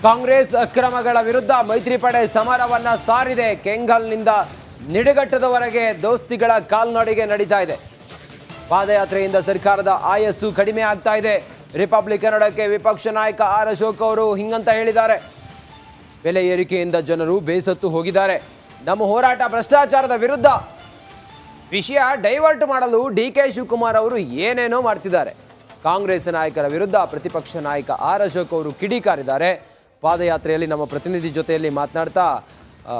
ಕಾಂಗ್ರೆಸ್ ಅಕ್ರಮಗಳ ವಿರುದ್ಧ ಮೈತ್ರಿ ಪಡೆ ಸಮರವನ್ನ ಸಾರಿದೆ. ಕೆಂಗಲ್ನಿಂದ ನಿಡಘಟ್ಟದವರೆಗೆ ದೋಸ್ತಿಗಳ ಕಾಲ್ನಡಿಗೆ ನಡೀತಾ ಇದೆ. ಪಾದಯಾತ್ರೆಯಿಂದ ಸರ್ಕಾರದ ಆಯಸ್ಸು ಕಡಿಮೆ ಆಗ್ತಾ ಇದೆ. ರಿಪಬ್ಲಿಕ್ ಕನ್ನಡಕ್ಕೆ ವಿಪಕ್ಷ ನಾಯಕ ಆರ್ ಅಶೋಕ್ ಅವರು ಹಿಂಗಂತ ಹೇಳಿದ್ದಾರೆ. ಬೆಲೆ ಏರಿಕೆಯಿಂದ ಜನರು ಬೇಸತ್ತು ಹೋಗಿದ್ದಾರೆ. ನಮ್ಮ ಹೋರಾಟ ಭ್ರಷ್ಟಾಚಾರದ ವಿರುದ್ಧ. ವಿಷಯ ಡೈವರ್ಟ್ ಮಾಡಲು ಡಿ.ಕೆ. ಶಿವಕುಮಾರ್ ಅವರು ಏನೇನೋ ಮಾಡ್ತಿದ್ದಾರೆ. ಕಾಂಗ್ರೆಸ್ ನಾಯಕರ ವಿರುದ್ಧ ಪ್ರತಿಪಕ್ಷ ನಾಯಕ ಆರ್ ಅಶೋಕ್ ಅವರು ಕಿಡಿಕಾರಿದ್ದಾರೆ. ಪಾದಯಾತ್ರೆಯಲ್ಲಿ ನಮ್ಮ ಪ್ರತಿನಿಧಿ ಜೊತೆಯಲ್ಲಿ ಮಾತನಾಡ್ತಾ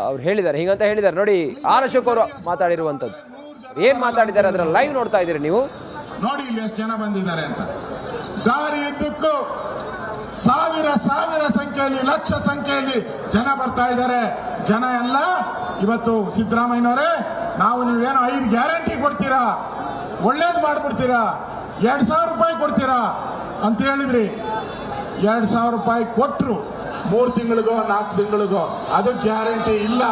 ಅವ್ರು ಹೇಳಿದ್ದಾರೆ, ಹಿಂಗಂತ ಹೇಳಿದ್ದಾರೆ. ನೋಡಿ ಆರ್ ಅಶೋಕ್ ಅವರು ಮಾತಾಡಿರುವಂಥದ್ದು. ಏನ್ ಮಾತಾಡಿದ್ದಾರೆ ಅದರ ಲೈವ್ ನೋಡ್ತಾ ಇದ್ದೀರಿ ನೀವು. ನೋಡಿ ಇಲ್ಲಿ ಎಷ್ಟು ಜನ ಬಂದಿದ್ದಾರೆ ಅಂತ. ದಾರಿ ಇದ್ದಕ್ಕೂ ಸಾವಿರ ಸಂಖ್ಯೆಯಲ್ಲಿ, ಲಕ್ಷ ಸಂಖ್ಯೆಯಲ್ಲಿ ಜನ ಬರ್ತಾ ಇದ್ದಾರೆ. ಜನ ಎಲ್ಲ ಇವತ್ತು ಸಿದ್ದರಾಮಯ್ಯನವರೇ, ನಾವು ನೀವೇನೋ 5 ಗ್ಯಾರಂಟಿ ಕೊಡ್ತೀರಾ, ಒಳ್ಳೇದು ಮಾಡ್ಬಿಡ್ತೀರಾ, 2,000 ರೂಪಾಯಿ ಕೊಡ್ತೀರಾ ಅಂತ ಹೇಳಿದ್ರಿ. 2,000 ರೂಪಾಯಿ ಕೊಟ್ರು 3 ತಿಂಗಳಿಗೋ 4 ತಿಂಗಳಿಗೋ, ಅದು ಗ್ಯಾರಂಟಿ ಇಲ್ಲ,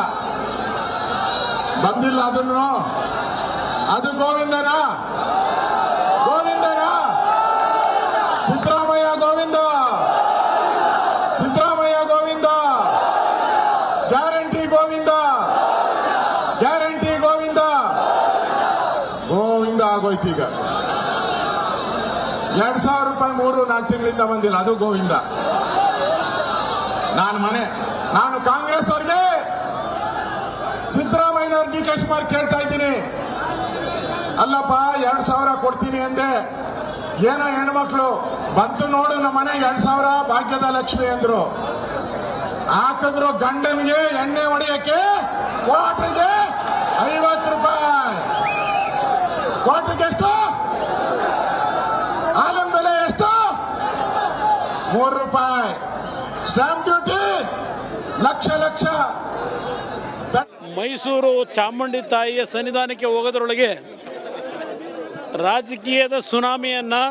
ಬಂದಿಲ್ಲ. ಅದನ್ನು ಅದು ಗೋವಿಂದನ ಸಿದ್ದರಾಮಯ್ಯ ಗೋವಿಂದ, ಸಿದ್ದರಾಮಯ್ಯ ಗೋವಿಂದ, ಗ್ಯಾರಂಟಿ ಗೋವಿಂದ, ಗ್ಯಾರಂಟಿ ಗೋವಿಂದ, ಗೋವಿಂದ ಆಗೋಯ್ತು. ಈಗ 2,000 ರೂಪಾಯಿ 3-4 ತಿಂಗಳಿಂದ ಬಂದಿಲ್ಲ, ಅದು ಗೋವಿಂದ. ನಾನು ಕಾಂಗ್ರೆಸ್ ಅವ್ರಿಗೆ, ಸಿದ್ದರಾಮಯ್ಯನವ್ರು ಡಿ.ಕೆ. ಶಿವಕುಮಾರ್ ಕೇಳ್ತಾ ಇದ್ದೀನಿ, ಅಲ್ಲಪ್ಪ 2,000 ಕೊಡ್ತೀನಿ ಅಂದೆ, ಏನೋ ಹೆಣ್ಮಕ್ಳು ಬಂತು ನೋಡು ನಮ್ಮ ಮನೆಗೆ 2,000 ಭಾಗ್ಯದ ಲಕ್ಷ್ಮಿ ಅಂದ್ರು. ಹಾಕಿದ್ರು ಗಂಡನಿಗೆ ಎಣ್ಣೆ ಹೊಡೆಯಕ್ಕೆ ಕ್ವಾರ್ಟರ್ಗೆ 50 ರೂಪಾಯಿ. ಕ್ವಾರ್ಟರ್ಗೆ ಎಷ್ಟು? ಹಾಲಿನ ಬೆಲೆ ಎಷ್ಟು? 3 ರೂಪಾಯಿ. Stamp duty lakh. ಮೈಸೂರು ಚಾಮುಂಡಿ ತಾಯಿಯ ಸನ್ನಿಧಾನಕ್ಕೆ ಹೋಗೋದ್ರೊಳಗೆ ರಾಜಕೀಯದ ಸುನಾಮಿಯನ್ನು,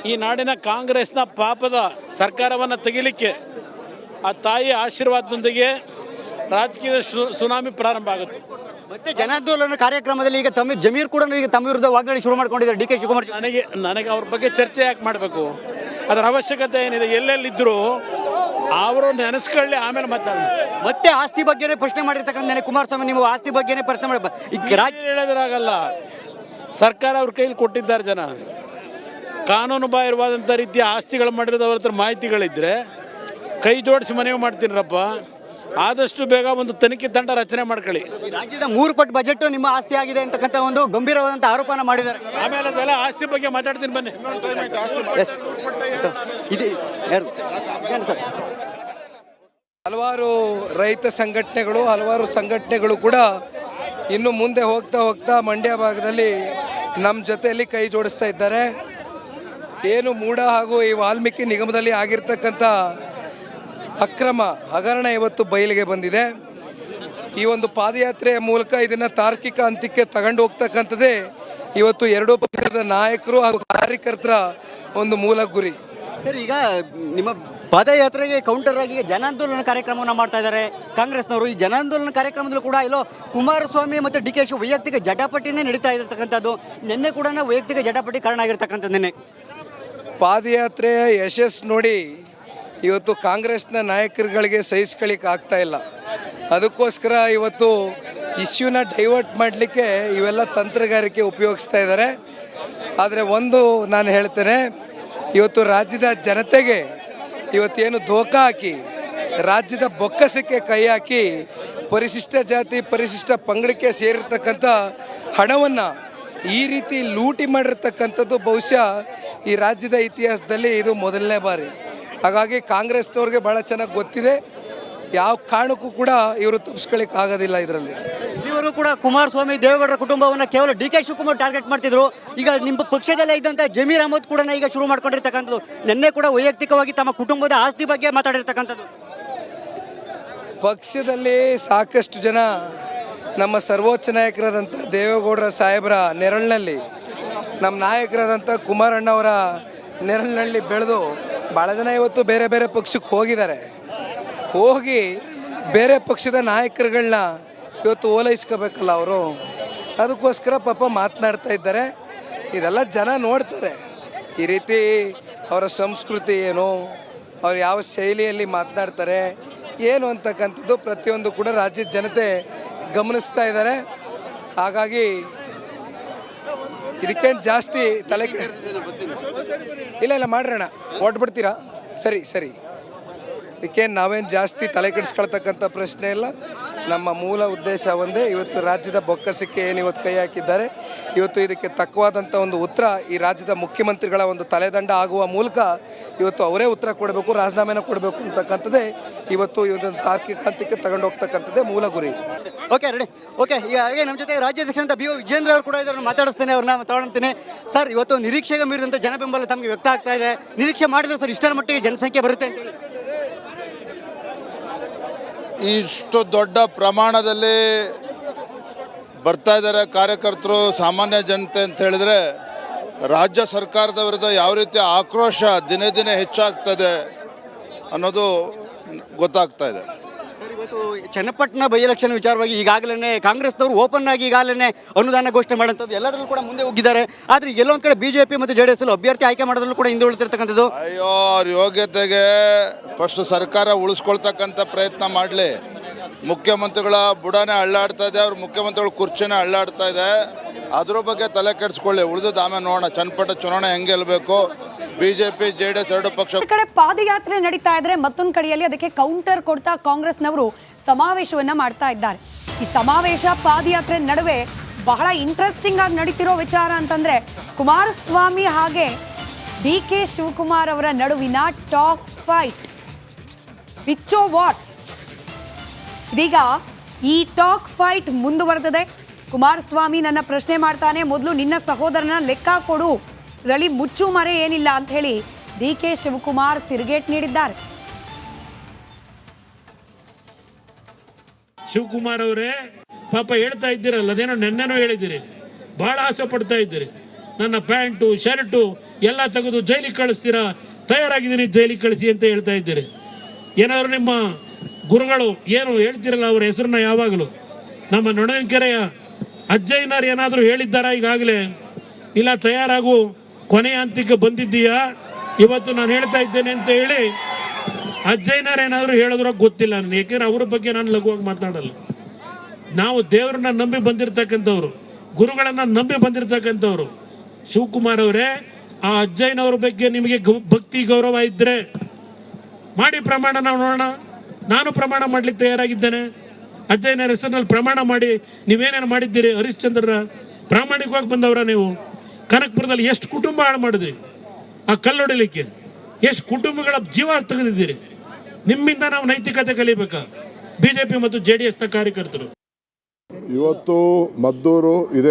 ಈ ನಾಡಿನ ಕಾಂಗ್ರೆಸ್ನ ಪಾಪದ ಸರ್ಕಾರವನ್ನು ತೆಗಿಲಿಕ್ಕೆ ಆ ತಾಯಿಯ ಆಶೀರ್ವಾದದೊಂದಿಗೆ ರಾಜಕೀಯದ ಸುನಾಮಿ ಪ್ರಾರಂಭ ಆಗುತ್ತೆ. ಮತ್ತೆ ಜನಾಂದೋಲನ ಕಾರ್ಯಕ್ರಮದಲ್ಲಿ ಈಗ ಜಮೀರ್ ಕೂಡ ಈಗ ತಮ್ಮ ವಿರುದ್ಧ ವಾಗ್ದಾಳಿ ಶುರು ಮಾಡ್ಕೊಂಡಿದ್ದಾರೆ ಡಿ.ಕೆ. ಶಿವಕುಮಾರ್. ನನಗೆ ಅವ್ರ ಬಗ್ಗೆ ಚರ್ಚೆ ಯಾಕೆ ಮಾಡಬೇಕು? ಅದರ ಅವಶ್ಯಕತೆ ಏನಿದೆ? ಎಲ್ಲೆಲ್ಲಿದ್ದರೂ ಅವರು ನೆನೆಸ್ಕೊಳ್ಳಿ, ಆಮೇಲೆ ಮತ್ತೆ ಆಸ್ತಿ ಬಗ್ಗೆನೇ ಪ್ರಶ್ನೆ ಮಾಡಿರ್ತಕ್ಕಂಥ ಕುಮಾರಸ್ವಾಮಿ, ನೀವು ಆಸ್ತಿ ಬಗ್ಗೆನೇ ಪ್ರಶ್ನೆ ಮಾಡಿ ಹೇಳೋದ್ರಾಗಲ್ಲ. ಸರ್ಕಾರ ಅವ್ರ ಕೈಲಿ ಕೊಟ್ಟಿದ್ದಾರೆ. ಜನ ಕಾನೂನು ಬಾಹಿರವಾದಂಥ ರೀತಿಯ ಆಸ್ತಿಗಳು ಮಾಡಿರೋದು ಅವ್ರ ಹತ್ರ ಮಾಹಿತಿಗಳಿದ್ದರೆ ಕೈ ಜೋಡಿಸಿ ಮನವಿ ಮಾಡ್ತೀನಿರಪ್ಪ, ಆದಷ್ಟು ಬೇಗ ಒಂದು ತನಿಖೆ ತಂಡ ರಚನೆ ಮಾಡ್ಕೊಳ್ಳಿ. ರಾಜ್ಯದ 3 ಪಟ್ಟು ಬಜೆಟ್ ನಿಮ್ಮ ಆಸ್ತಿ ಆಗಿದೆ ಅಂತಕ್ಕಂಥ ಒಂದು ಗಂಭೀರವಾದಂಥ ಆರೋಪನ ಮಾಡಿದ್ದಾರೆ. ಆಮೇಲೆ ಅದೆಲ್ಲ ಆಸ್ತಿ ಬಗ್ಗೆ ಮಾತಾಡ್ತೀನಿ ಬನ್ನಿ. ಹಲವಾರು ರೈತ ಸಂಘಟನೆಗಳು, ಹಲವಾರು ಸಂಘಟನೆಗಳು ಕೂಡ ಇನ್ನು ಮುಂದೆ ಹೋಗ್ತಾ ಮಂಡ್ಯ ಭಾಗದಲ್ಲಿ ನಮ್ಮ ಜೊತೆಯಲ್ಲಿ ಕೈ ಜೋಡಿಸ್ತಾ ಇದ್ದಾರೆ. ಏನು ಮೂಡ ಹಾಗೂ ಈ ವಾಲ್ಮೀಕಿ ನಿಗಮದಲ್ಲಿ ಆಗಿರ್ತಕ್ಕಂಥ ಅಕ್ರಮ ಹಗರಣ ಇವತ್ತು ಬಯಲಿಗೆ ಬಂದಿದೆ. ಈ ಒಂದು ಪಾದಯಾತ್ರೆಯ ಮೂಲಕ ಇದನ್ನು ತಾರ್ಕಿಕ ಅಂತ್ಯಕ್ಕೆ ತಗೊಂಡು ಹೋಗ್ತಕ್ಕಂಥದ್ದೇ ಇವತ್ತು ಎರಡೂ ಪಕ್ಷದ ನಾಯಕರು ಹಾಗೂ ಕಾರ್ಯಕರ್ತರ ಒಂದು ಮೂಲ ಗುರಿ. ಸರ್, ಈಗ ನಿಮ್ಮ ಪಾದಯಾತ್ರೆಗೆ ಕೌಂಟರ್ ಆಗಿ ಜನಾಂದೋಲನ ಕಾರ್ಯಕ್ರಮವನ್ನು ಮಾಡ್ತಾ ಇದ್ದಾರೆ ಕಾಂಗ್ರೆಸ್ನವರು. ಈ ಜನಾಂದೋಲನ ಕಾರ್ಯಕ್ರಮದಲ್ಲೂ ಕೂಡ ಇಲ್ಲೋ ಕುಮಾರಸ್ವಾಮಿ ಮತ್ತು ಡಿ.ಕೆ. ಶಿವ ವೈಯಕ್ತಿಕ ಜಟಾಪಟಿನೇ ನಡೀತಾ ಇರತಕ್ಕಂಥದ್ದು. ನಿನ್ನೆ ಕೂಡ ವೈಯಕ್ತಿಕ ಜಟಾಪಟಿ ಕಾರಣ ಆಗಿರ್ತಕ್ಕಂಥದ್ದು. ನಿನ್ನೆ ಪಾದಯಾತ್ರೆಯ ಯಶಸ್ಸು ನೋಡಿ ಇವತ್ತು ಕಾಂಗ್ರೆಸ್ನ ನಾಯಕರುಗಳಿಗೆ ಸಹಿಸ್ಕೊಳ್ಳಿಕ್ಕೆ ಆಗ್ತಾ ಇಲ್ಲ. ಅದಕ್ಕೋಸ್ಕರ ಇವತ್ತು ಇಶ್ಯೂನ ಡೈವರ್ಟ್ ಮಾಡಲಿಕ್ಕೆ ಇವೆಲ್ಲ ತಂತ್ರಗಾರಿಕೆ ಉಪಯೋಗಿಸ್ತಾ ಇದ್ದಾರೆ. ಆದರೆ ಒಂದು ನಾನು ಹೇಳ್ತೇನೆ, ಇವತ್ತು ರಾಜ್ಯದ ಜನತೆಗೆ ಇವತ್ತೇನು ಧೋಕಾ ಹಾಕಿ ರಾಜ್ಯದ ಬೊಕ್ಕಸಕ್ಕೆ ಕೈ ಹಾಕಿ ಪರಿಶಿಷ್ಟ ಜಾತಿ ಪರಿಶಿಷ್ಟ ಪಂಗಡಕ್ಕೆ ಸೇರಿರ್ತಕ್ಕಂಥ ಹಣವನ್ನು ಈ ರೀತಿ ಲೂಟಿ ಮಾಡಿರ್ತಕ್ಕಂಥದ್ದು ಬಹುಶಃ ಈ ರಾಜ್ಯದ ಇತಿಹಾಸದಲ್ಲಿ ಇದು ಮೊದಲನೇ ಬಾರಿ. ಹಾಗಾಗಿ ಕಾಂಗ್ರೆಸ್ನವ್ರಿಗೆ ಭಾಳ ಚೆನ್ನಾಗಿ ಗೊತ್ತಿದೆ, ಯಾವ ಕಾರಣಕ್ಕೂ ಕೂಡ ಇವರು ತಪ್ಪಿಸ್ಕೊಳ್ಳಿಕ್ಕೆ ಆಗೋದಿಲ್ಲ. ಇದರಲ್ಲಿ ಇವರು ಕೂಡ ಕುಮಾರಸ್ವಾಮಿ ದೇವೇಗೌಡರ ಕುಟುಂಬವನ್ನು ಕೇವಲ ಡಿ.ಕೆ. ಶಿವಕುಮಾರ್ ಟಾರ್ಗೆಟ್ ಮಾಡ್ತಿದ್ರು. ಈಗ ನಿಮ್ಮ ಪಕ್ಷದಲ್ಲೇ ಇದ್ದಂಥ ಜಮೀರ್ ಅಹಮದ್ ಕೂಡ ಈಗ ಶುರು ಮಾಡ್ಕೊಂಡಿರ್ತಕ್ಕಂಥದ್ದು. ನಿನ್ನೆ ಕೂಡ ವೈಯಕ್ತಿಕವಾಗಿ ತಮ್ಮ ಕುಟುಂಬದ ಆಸ್ತಿ ಬಗ್ಗೆ ಮಾತಾಡಿರ್ತಕ್ಕಂಥದ್ದು. ಪಕ್ಷದಲ್ಲಿ ಸಾಕಷ್ಟು ಜನ ನಮ್ಮ ಸರ್ವೋಚ್ಚ ನಾಯಕರಾದಂಥ ದೇವೇಗೌಡರ ಸಾಹೇಬರ ನೆರಳಿನಲ್ಲಿ, ನಮ್ಮ ನಾಯಕರಾದಂಥ ಕುಮಾರಣ್ಣವರ ನೆರಳಿನಲ್ಲಿ ಬೆಳೆದು ಭಾಳ ಜನ ಇವತ್ತು ಬೇರೆ ಬೇರೆ ಪಕ್ಷಕ್ಕೆ ಹೋಗಿ ಬೇರೆ ಪಕ್ಷದ ನಾಯಕರುಗಳನ್ನ ಇವತ್ತು ಓಲೈಸ್ಕೋಬೇಕಲ್ಲ ಅವರು. ಅದಕ್ಕೋಸ್ಕರ ಪಾಪ ಮಾತನಾಡ್ತಾ ಇದ್ದಾರೆ. ಇದೆಲ್ಲ ಜನ ನೋಡ್ತಾರೆ. ಈ ರೀತಿ ಅವರ ಸಂಸ್ಕೃತಿ ಏನು, ಅವ್ರು ಯಾವ ಶೈಲಿಯಲ್ಲಿ ಮಾತನಾಡ್ತಾರೆ ಏನು ಅಂತಕ್ಕಂಥದ್ದು ಪ್ರತಿಯೊಂದು ಕೂಡ ರಾಜ್ಯದ ಜನತೆ ಗಮನಿಸ್ತಾ ಇದ್ದಾರೆ. ಹಾಗಾಗಿ ಇದಕ್ಕೇನು ಜಾಸ್ತಿ ತಲೆ ಇಲ್ಲ ಮಾಡ್ರಣ ಹೊಟ್ಬಿಡ್ತೀರಾ? ಸರಿ ಇದಕ್ಕೇನು ನಾವೇನು ಜಾಸ್ತಿ ತಲೆ ಕೆಡಿಸ್ಕೊಳ್ತಕ್ಕಂಥ ಪ್ರಶ್ನೆ ಇಲ್ಲ. ನಮ್ಮ ಮೂಲ ಉದ್ದೇಶ ಒಂದೇ, ಇವತ್ತು ರಾಜ್ಯದ ಬೊಕ್ಕಸಕ್ಕೆ ಏನು ಇವತ್ತು ಕೈ ಹಾಕಿದ್ದಾರೆ, ಇವತ್ತು ಇದಕ್ಕೆ ತಕ್ಕವಾದಂಥ ಒಂದು ಉತ್ತರ ಈ ರಾಜ್ಯದ ಮುಖ್ಯಮಂತ್ರಿಗಳ ಒಂದು ತಲೆದಂಡ ಆಗುವ ಮೂಲಕ ಇವತ್ತು ಅವರೇ ಉತ್ತರ ಕೊಡಬೇಕು, ರಾಜೀನಾಮೆನ ಕೊಡಬೇಕು ಅಂತಕ್ಕಂಥದ್ದೇ ಇವತ್ತು ಇವತ್ತೊಂದು ತಾರ್ಕಿಕ ಹಂತಕ್ಕೆ ತಗೊಂಡು ಹೋಗ್ತಕ್ಕಂಥದ್ದೇ ಮೂಲ ಗುರಿ. Okay ready. ಓಕೆ, ಈಗ ಹಾಗೆ ನಮ್ಮ ಜೊತೆ ರಾಜ್ಯಾಧ್ಯಕ್ಷ ಅಂತ BO ವಿಜೇಂದ್ರ ಅವರು ಕೂಡ ಇದ್ದಾರೆ, ಮಾತಾಡಿಸ್ತೇನೆ, ಅವ್ರನ್ನ ತಗೊಳ್ತೀನಿ. ಸರ್, ಇವತ್ತು ನಿರೀಕ್ಷೆಗೆ ಮೀರಿದಂತೆ ಜನಬೆಂಬಲ ತಮಗೆ ವ್ಯಕ್ತ ಆಗ್ತಾ ಇದೆ. ನಿರೀಕ್ಷೆ ಮಾಡಿದ್ರೆ ಸರ್ ಇಷ್ಟರ ಮಟ್ಟಿಗೆ ಜನಸಂಖ್ಯೆ ಬರುತ್ತೆ ಅಂತೇಳಿ? ಇಷ್ಟು ದೊಡ್ಡ ಪ್ರಮಾಣದಲ್ಲಿ ಬರ್ತಾ ಇದ್ದಾರೆ ಕಾರ್ಯಕರ್ತರು, ಸಾಮಾನ್ಯ ಜನತೆ ಅಂತ ಹೇಳಿದ್ರೆ ರಾಜ್ಯ ಸರ್ಕಾರದ ವಿರುದ್ಧ ಯಾವ ರೀತಿ ಆಕ್ರೋಶ ದಿನೇ ದಿನೇ ಹೆಚ್ಚಾಗ್ತದೆ ಅನ್ನೋದು ಗೊತ್ತಾಗ್ತಾ ಇದೆ. ಸರ್, ಇವತ್ತು ಚನ್ನಪಟ್ಟಣ ಬೈ ಎಲೆಕ್ಷನ್ ವಿಚಾರವಾಗಿ ಈಗಾಗಲೇ ಕಾಂಗ್ರೆಸ್ನವರು ಓಪನ್ ಆಗಿ ಈಗಾಗಲೇ ಅನುದಾನ ಘೋಷಣೆ ಮಾಡೋಂಥದ್ದು ಎಲ್ಲದರಲ್ಲೂ ಕೂಡ ಮುಂದೆ ಹೋಗಿದ್ದಾರೆ. ಆದರೆ ಎಲ್ಲೊಂದು ಕಡೆ BJP ಮತ್ತು JDS ಅಭ್ಯರ್ಥಿ ಆಯ್ಕೆ ಮಾಡೋದ್ರಲ್ಲೂ ಕೂಡ ಹಿಂದುಳಿತಿರ್ತಕ್ಕಂಥದ್ದು. ಅಯ್ಯೋ, ಅವ್ರ ಯೋಗ್ಯತೆಗೆ ಫಸ್ಟ್ ಸರ್ಕಾರ ಉಳಿಸ್ಕೊಳ್ತಕ್ಕಂಥ ಪ್ರಯತ್ನ ಮಾಡಲಿ. ಮುಖ್ಯಮಂತ್ರಿಗಳ ಬುಡನೇ ಅಳ್ಳಾಡ್ತಾ ಇದೆ, ಅವ್ರ ಮುಖ್ಯಮಂತ್ರಿಗಳ ಕುರ್ಚಿನೇ ಅಳ್ಳಾಡ್ತಾ ಇದೆ. ಅದ್ರ ಬಗ್ಗೆ ತಲೆ ಕೆಡಿಸ್ಕೊಳ್ಳಿ, ಉಳಿದದ್ದು ಆಮೇಲೆ ನೋಡೋಣ. ಚನ್ನಪಟ್ಟ ಚುನಾವಣೆ ಹೆಂಗೆ ಗೆಲ್ಲಬೇಕು. BJP JDS ಎರಡು ಪಕ್ಷ ಕಡೆ ಪಾದಯಾತ್ರೆ ನಡೀತಾ ಇದ್ರೆ, ಮತ್ತೊಂದು ಕಡೆಯಲ್ಲಿ ಅದಕ್ಕೆ ಕೌಂಟರ್ ಕೊಡ್ತಾ ಕಾಂಗ್ರೆಸ್ನವರು ಸಮಾವೇಶವನ್ನ ಮಾಡ್ತಾ ಇದ್ದಾರೆ. ಈ ಸಮಾವೇಶ ಪಾದಯಾತ್ರೆ ನಡುವೆ ಬಹಳ ಇಂಟ್ರೆಸ್ಟಿಂಗ್ ಆಗಿ ನಡೀತಿರೋ ವಿಚಾರ ಅಂತಂದ್ರೆ ಕುಮಾರಸ್ವಾಮಿ ಹಾಗೆ DK ಶಿವಕುಮಾರ್ ಅವರ ನಡುವಿನ ಟಾಕ್ ಫೈಟ್. ಪಿಚ್ಚೋ ವಾಟ್? ಇದೀಗ ಈ ಟಾಕ್ ಫೈಟ್ ಮುಂದುವರೆದಿದೆ. ಕುಮಾರಸ್ವಾಮಿ ನನ್ನ ಪ್ರಶ್ನೆ ಮಾಡ್ತಾನೆ, ಮೊದಲು ನಿನ್ನ ಸಹೋದರನ ಲೆಕ್ಕ ಕೊಡು, ಇದರಲ್ಲಿ ಮುಚ್ಚು ಮರೆ ಏನಿಲ್ಲ ಅಂತ ಹೇಳಿ DK ಶಿವಕುಮಾರ್ ತಿರುಗೇಟ್ ನೀಡಿದ್ದಾರೆ. ಶಿವಕುಮಾರ್ ಅವರೇ, ಪಾಪ ಹೇಳ್ತಾ ಇದ್ದೀರಲ್ಲ, ಅದೇನೋ ನೆನ್ನೆನೋ ಹೇಳಿದ್ದೀರಿ, ಬಹಳ ಆಸೆ ಪಡ್ತಾ ಇದ್ದೀರಿ, ನನ್ನ ಪ್ಯಾಂಟು ಶರ್ಟು ಎಲ್ಲ ತೆಗೆದು ಜೈಲಿಗೆ ಕಳಿಸ್ತೀರಾ, ತಯಾರಾಗಿದ್ದೀನಿ ಜೈಲಿಗೆ ಕಳಿಸಿ ಅಂತ ಹೇಳ್ತಾ ಇದ್ದೀರಿ. ಏನಾದ್ರು ನಿಮ್ಮ ಗುರುಗಳು ಏನು ಹೇಳ್ತಿರಲ್ಲ ಅವ್ರ ಹೆಸರನ್ನ ಯಾವಾಗಲೂ ನಮ್ಮ ನೊಣಕೆರೆಯ ಅಜ್ಜಯ್ಯನವ್ರು ಏನಾದರೂ ಹೇಳಿದ್ದಾರಾ ಈಗಾಗಲೇ? ಇಲ್ಲ ತಯಾರಾಗು, ಕೊನೆಯ ಹಂತಕ್ಕೆ ಬಂದಿದ್ದೀಯಾ, ಇವತ್ತು ನಾನು ಹೇಳ್ತಾ ಇದ್ದೇನೆ ಅಂತ ಹೇಳಿ ಅಜ್ಜಯ್ಯನವ್ರು ಏನಾದರೂ ಹೇಳಿದ್ರೋ ಗೊತ್ತಿಲ್ಲ ನನಗೆ, ಯಾಕೆಂದ್ರೆ ಅವ್ರ ಬಗ್ಗೆ ನಾನು ಲಘುವಾಗಿ ಮಾತಾಡಲ್ಲ. ನಾವು ದೇವ್ರನ್ನ ನಂಬಿ ಬಂದಿರತಕ್ಕಂಥವ್ರು, ಗುರುಗಳನ್ನು ನಂಬಿ ಬಂದಿರತಕ್ಕಂಥವ್ರು. ಶಿವಕುಮಾರ್ ಅವರೇ, ಆ ಅಜ್ಜಯ್ಯನವ್ರ ಬಗ್ಗೆ ನಿಮಗೆ ಭಕ್ತಿ ಗೌರವ ಇದ್ದರೆ ಮಾಡಿ ಪ್ರಮಾಣ, ನಾವು ನೋಡೋಣ. ನಾನು ಪ್ರಮಾಣ ಮಾಡ್ಲಿಕ್ಕೆ ತಯಾರಾಗಿದ್ದೇನೆ. ಅಜ್ಜಯ್ಯನವ್ರ ಹೆಸರಿನಲ್ಲಿ ಪ್ರಮಾಣ ಮಾಡಿ ನೀವೇನೇನು ಮಾಡಿದ್ದೀರಿ? ಹರಿಶ್ಚಂದ್ರರ ಪ್ರಾಮಾಣಿಕವಾಗಿ ಬಂದವರ ನೀವು? ಕನಕಪುರದಲ್ಲಿ ಎಷ್ಟು ಕುಟುಂಬ ಹಾಳು ಮಾಡಿದ್ರಿ ಆ ಕಲ್ಲೊಡಿಲಿಕ್ಕೆ, ಎಷ್ಟು ಕುಟುಂಬಗಳ ಜೀವ ತೆಗೆದಿದ್ದೀರಿ. ನಿಮ್ಮಿಂದ ನಾವು ನೈತಿಕತೆ ಕಲಿಬೇಕಾ? BJP ಮತ್ತು JDS ನ ಕಾರ್ಯಕರ್ತರು ಇವತ್ತು ಮದ್ದೂರು ಇದೆ.